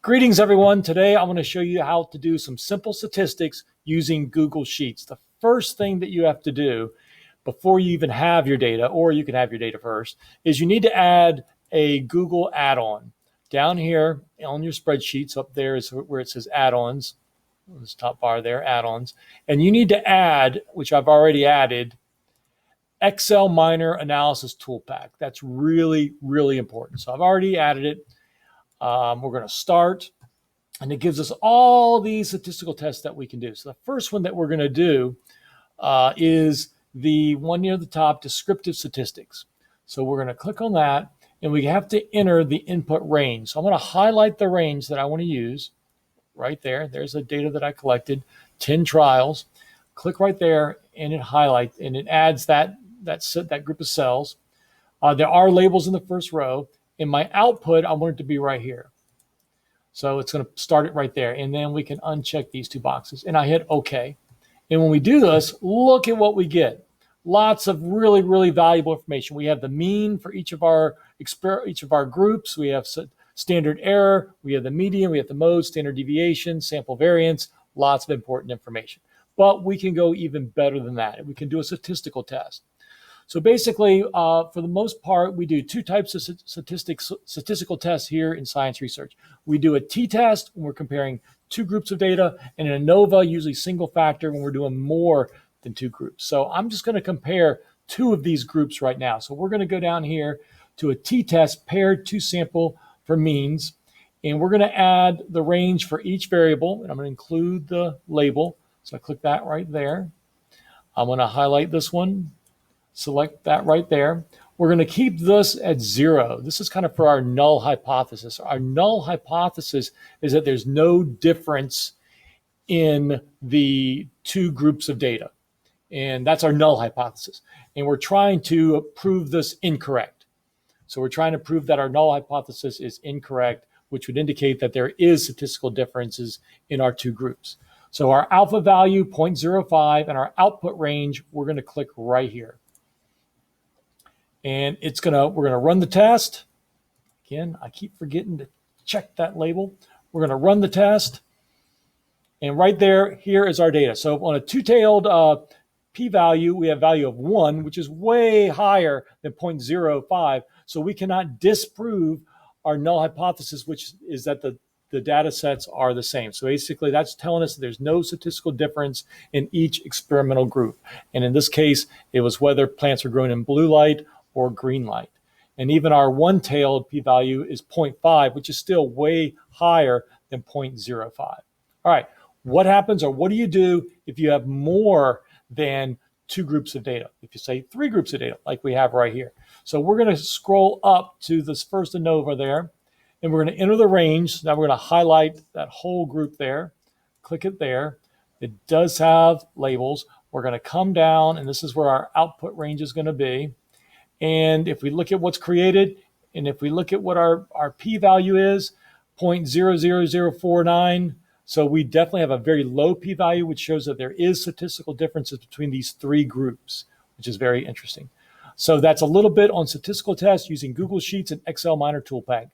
Greetings, everyone. Today, I'm going to show you how to do some simple statistics using Google Sheets. The first thing that you have to do before you even have your data, or you can have your data first, is you need to add a Google add-on. Down here on your spreadsheets, up there is where it says add-ons, this top bar there, add-ons. And you need to add, which I've already added, Excel Minor Analysis Tool Pack. That's really, really important. So I've already added it. We're going to start, and it gives us all these statistical tests that we can do. So the first one that we're going to do is the one near the top, Descriptive Statistics. So we're going to click on that, and we have to enter the input range. So I'm going to highlight the range that I want to use right there. There's the data that I collected, 10 trials. Click right there, and it highlights, and it adds that group of cells. There are labels in the first row. In my output, I want it to be right here. So it's going to start it right there. And then we can uncheck these two boxes. And I hit OK. And when we do this, look at what we get. Lots of really, really valuable information. We have the mean for each of our groups. We have standard error. We have the median. We have the mode, standard deviation, sample variance. Lots of important information. But we can go even better than that. We can do a statistical test. So basically, for the most part, we do two types of statistical tests here in science research. We do a t-test when we're comparing two groups of data, and an ANOVA, usually single factor, when we're doing more than two groups. So I'm just going to compare two of these groups right now. So we're going to go down here to a t-test, paired to sample for means, and we're going to add the range for each variable, and I'm going to include the label. So I click that right there. I'm going to highlight this one. Select that right there. We're going to keep this at 0. This is kind of for our null hypothesis. Our null hypothesis is that there's no difference in the two groups of data. And that's our null hypothesis. And we're trying to prove this incorrect. So we're trying to prove that our null hypothesis is incorrect, which would indicate that there is statistical differences in our two groups. So our alpha value, 0.05, and our output range, we're going to click right here. And we're going to run the test. Again, I keep forgetting to check that label. We're going to run the test. And right there, here is our data. So on a two-tailed p-value, we have value of 1, which is way higher than 0.05. So we cannot disprove our null hypothesis, which is that the data sets are the same. So basically, that's telling us that there's no statistical difference in each experimental group. And in this case, it was whether plants are grown in blue light or green light. And even our one-tailed p-value is 0.5, which is still way higher than 0.05. All right, what happens, or what do you do if you have more than two groups of data? If you say three groups of data, like we have right here. So we're going to scroll up to this first ANOVA there, and we're going to enter the range. Now we're going to highlight that whole group there, click it there. It does have labels. We're going to come down, and this is where our output range is going to be. And if we look at what's created, and if we look at what our p-value is, 0.00049, so we definitely have a very low p-value, which shows that there is statistical differences between these three groups, which is very interesting. So that's a little bit on statistical tests using Google Sheets and Excel Minor Tool Pack.